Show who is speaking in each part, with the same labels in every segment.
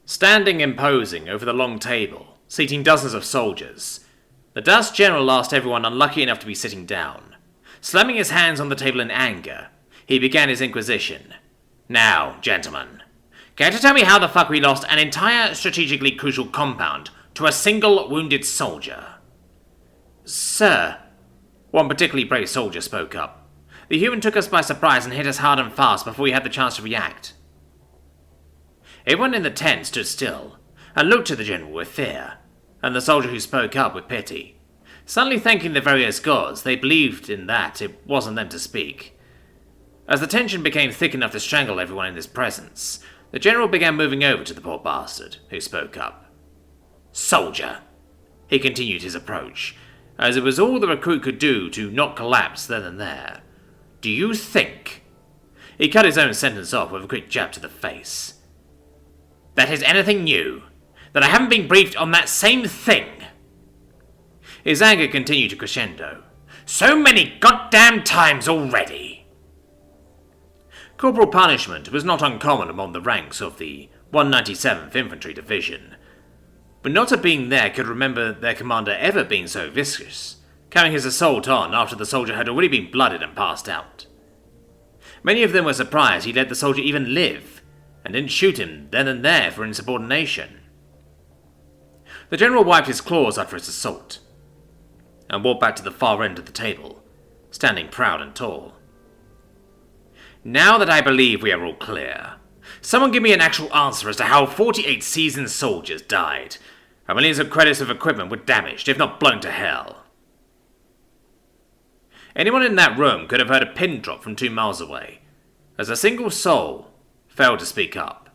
Speaker 1: Standing imposing over the long table, seating dozens of soldiers, the Dust General asked everyone unlucky enough to be sitting down. Slamming his hands on the table in anger, he began his inquisition. Now, gentlemen, care to tell me how the fuck we lost an entire strategically crucial compound to a single wounded soldier? Sir, one particularly brave soldier spoke up. The human took us by surprise and hit us hard and fast before we had the chance to react. Everyone in the tent stood still and looked to the general with fear, and the soldier who spoke up with pity. Suddenly thanking the various gods, they believed in that it wasn't them to speak. As the tension became thick enough to strangle everyone in his presence, the general began moving over to the poor bastard who spoke up. Soldier, he continued his approach, as it was all the recruit could do to not collapse then and there. Do you think? He cut his own sentence off with a quick jab to the face. That is anything new? That I haven't been briefed on that same thing? His anger continued to crescendo. So many goddamn times already! Corporal punishment was not uncommon among the ranks of the 197th Infantry Division, but not a being there could remember their commander ever being so vicious, carrying his assault on after the soldier had already been blooded and passed out. Many of them were surprised he let the soldier even live, and didn't shoot him then and there for insubordination. The general wiped his claws after his assault, and walked back to the far end of the table, standing proud and tall. Now that I believe we are all clear, someone give me an actual answer as to how 48 seasoned soldiers died, and millions of credits of equipment were damaged, if not blown to hell. Anyone in that room could have heard a pin drop from 2 miles away, as a single soul failed to speak up.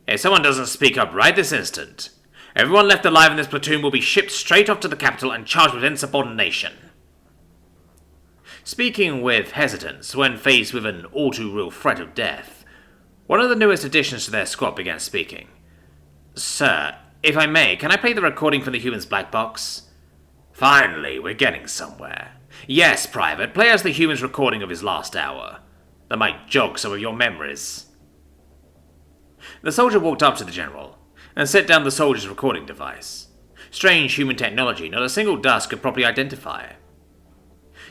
Speaker 1: If someone doesn't speak up right this instant, everyone left alive in this platoon will be shipped straight off to the capital and charged with insubordination. Speaking with hesitance when faced with an all-too-real threat of death, one of the newest additions to their squad began speaking. Sir, if I may, can I play the recording from the human's black box? Finally, we're getting somewhere. Yes, Private, play us the human's recording of his last hour. That might jog some of your memories. The soldier walked up to the general and set down the soldier's recording device. Strange human technology not a single Dust could properly identify.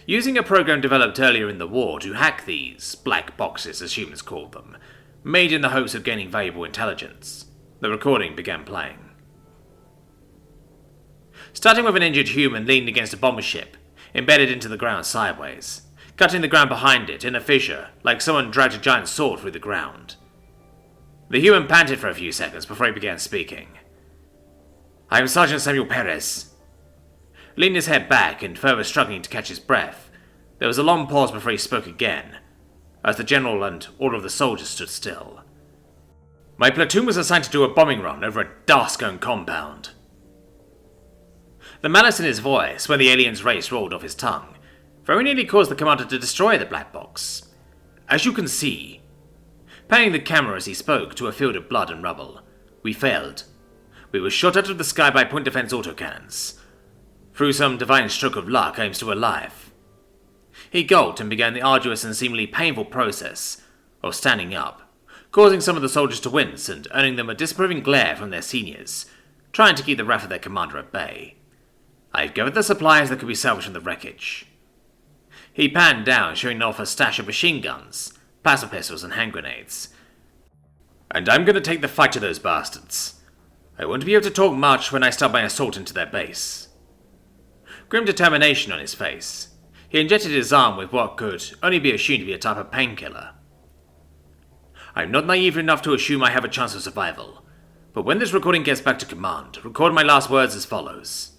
Speaker 1: Using a program developed earlier in the war to hack these black boxes, as humans called them, made in the hopes of gaining valuable intelligence, the recording began playing. Starting with an injured human leaning against a bomber ship, embedded into the ground sideways, cutting the ground behind it in a fissure like someone dragged a giant sword through the ground. The human panted for a few seconds before he began speaking. I am Sergeant Samuel Perez. Leaning his head back and further struggling to catch his breath, there was a long pause before he spoke again, as the general and all of the soldiers stood still. My platoon was assigned to do a bombing run over a Dark-owned compound. The malice in his voice when the alien's race rolled off his tongue very nearly caused the commander to destroy the black box. As you can see, panning the camera as he spoke to a field of blood and rubble, we failed. We were shot out of the sky by point defense autocannons. Through some divine stroke of luck, I am still alive. He gulped and began the arduous and seemingly painful process of standing up, causing some of the soldiers to wince and earning them a disapproving glare from their seniors, trying to keep the wrath of their commander at bay. I've gathered the supplies that could be salvaged from the wreckage. He panned down, showing off a stash of machine guns, plasma pistols, and hand grenades. And I'm going to take the fight to those bastards. I won't be able to talk much when I start my assault into their base. Grim determination on his face, he injected his arm with what could only be assumed to be a type of painkiller. I'm not naive enough to assume I have a chance of survival, but when this recording gets back to command, record my last words as follows.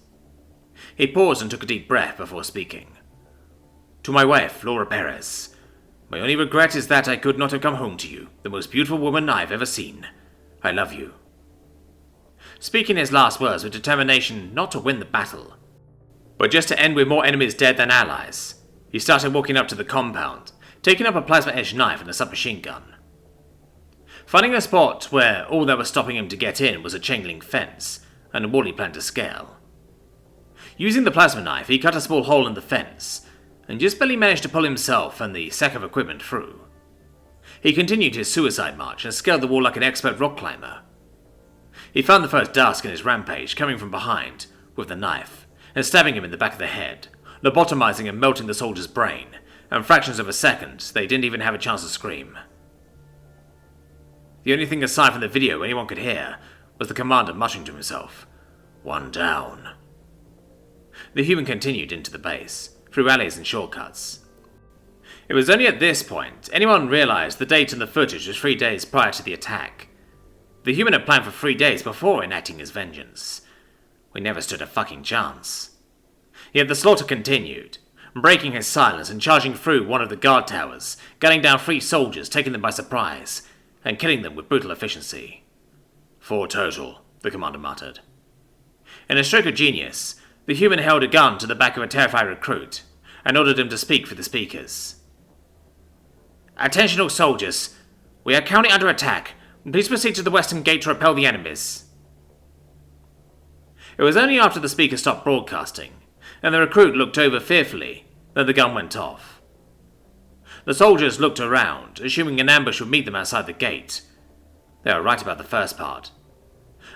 Speaker 1: He paused and took a deep breath before speaking. To my wife, Laura Perez, my only regret is that I could not have come home to you, the most beautiful woman I've ever seen. I love you. Speaking his last words with determination not to win the battle, but just to end with more enemies dead than allies, he started walking up to the compound, taking up a plasma-edged knife and a submachine gun. Finding a spot where all that was stopping him to get in was a chain-link fence and a wall he planned to scale. Using the plasma knife, he cut a small hole in the fence, and just barely managed to pull himself and the sack of equipment through. He continued his suicide march and scaled the wall like an expert rock climber. He found the first Dusk in his rampage coming from behind with the knife and stabbing him in the back of the head, lobotomizing and melting the soldier's brain, and fractions of a second they didn't even have a chance to scream. The only thing aside from the video anyone could hear was the commander muttering to himself, "One down." The human continued into the base, through alleys and shortcuts. It was only at this point anyone realized the date in the footage was 3 days prior to the attack. The human had planned for 3 days before enacting his vengeance. We never stood a fucking chance. Yet the slaughter continued, breaking his silence and charging through one of the guard towers, gunning down 3 soldiers, taking them by surprise, and killing them with brutal efficiency. 4 total, the commander muttered. In a stroke of genius, the human held a gun to the back of a terrified recruit and ordered him to speak through the speakers. "Attention all soldiers. We are currently under attack. Please proceed to the western gate to repel the enemies." It was only after the speaker stopped broadcasting, and the recruit looked over fearfully, that the gun went off. The soldiers looked around, assuming an ambush would meet them outside the gate. They were right about the first part.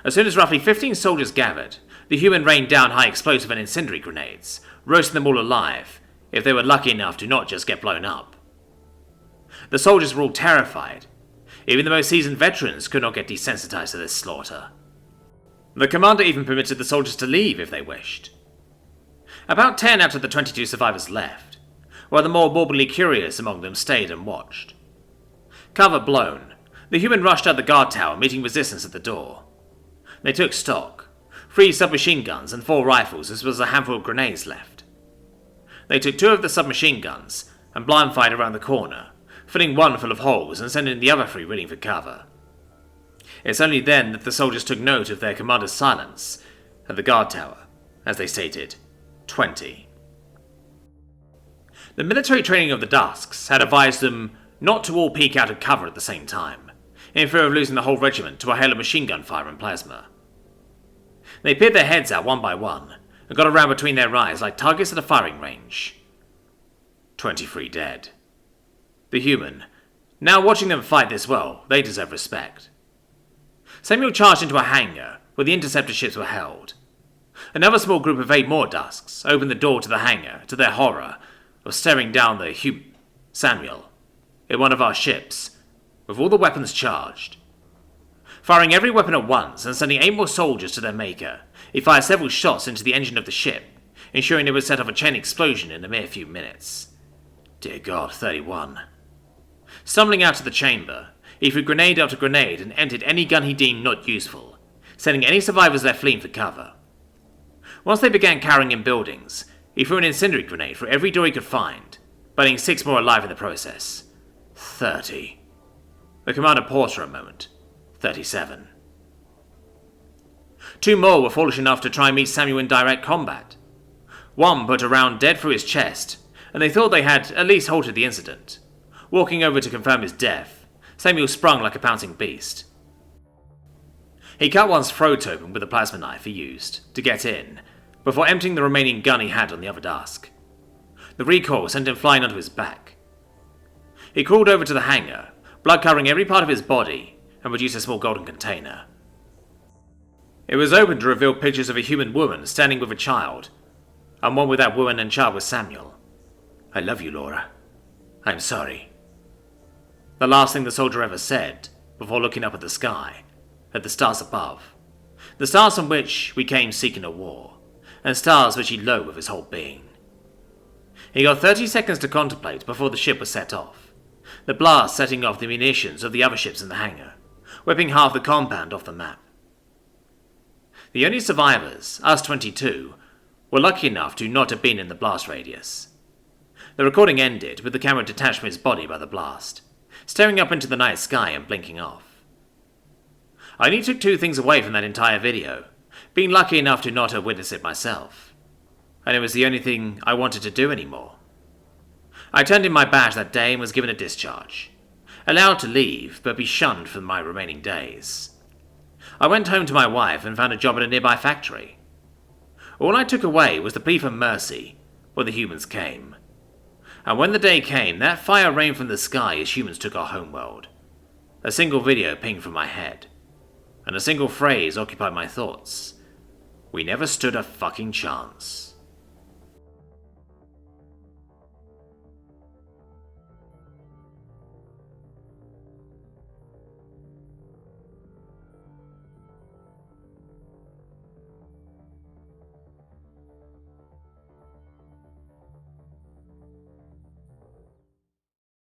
Speaker 1: As soon as roughly 15 soldiers gathered, the human rained down high explosive and incendiary grenades, roasting them all alive, if they were lucky enough to not just get blown up. The soldiers were all terrified. Even the most seasoned veterans could not get desensitized to this slaughter. The commander even permitted the soldiers to leave if they wished. About 10 out of the 22 survivors left, while the more morbidly curious among them stayed and watched. Cover blown, the human rushed out the guard tower, meeting resistance at the door. They took stock, 3 submachine guns and 4 rifles, as well as a handful of grenades left. They took 2 of the submachine guns and blind fired around the corner, filling one full of holes and sending the other 3 reeling for cover. It's only then that the soldiers took note of their commander's silence at the guard tower, as they stated, 20. The military training of the Dusks had advised them not to all peek out of cover at the same time, in fear of losing the whole regiment to a hail of machine gun fire and plasma. They peered their heads out one by one, and got around between their eyes like targets at a firing range. 23 dead. The human, now watching them fight this well, they deserve respect. Samuel charged into a hangar where the interceptor ships were held. Another small group of 8 more Dusks opened the door to the hangar, to their horror of staring down the Samuel, in one of our ships, with all the weapons charged. Firing every weapon at once and sending 8 more soldiers to their maker, he fired several shots into the engine of the ship, ensuring it would set off a chain explosion in a mere few minutes. Dear God, 31. Stumbling out of the chamber, he threw grenade after grenade and emptied any gun he deemed not useful, sending any survivors left fleeing for cover. Once they began cowering in buildings, he threw an incendiary grenade through every door he could find, burning 6 more alive in the process. 30. The commander paused for a moment. 37. 2 more were foolish enough to try and meet Samuel in direct combat. One put a round dead through his chest, and they thought they had at least halted the incident. Walking over to confirm his death, Samuel sprung like a pouncing beast. He cut one's throat open with the plasma knife he used to get in, before emptying the remaining gun he had on the other Dusk. The recoil sent him flying onto his back. He crawled over to the hangar, blood covering every part of his body, and produced a small golden container. It was opened to reveal pictures of a human woman standing with a child, and one with that woman and child was Samuel. "I love you, Laura. I'm sorry." The last thing the soldier ever said, before looking up at the sky, at the stars above, the stars on which we came seeking a war, and stars which he loathed with his whole being. He got 30 seconds to contemplate before the ship was set off, the blast setting off the munitions of the other ships in the hangar, whipping half the compound off the map. The only survivors, us 22, were lucky enough to not have been in the blast radius. The recording ended with the camera detached from his body by the blast, staring up into the night sky and blinking off. I only took 2 things away from that entire video, being lucky enough to not have witnessed it myself, and it was the only thing I wanted to do anymore. I turned in my badge that day and was given a discharge, allowed to leave but be shunned for my remaining days. I went home to my wife and found a job at a nearby factory. All I took away was the plea for mercy when the humans came. And when the day came, that fire rained from the sky as humans took our homeworld. A single video pinged from my head, and a single phrase occupied my thoughts. We never stood a fucking chance.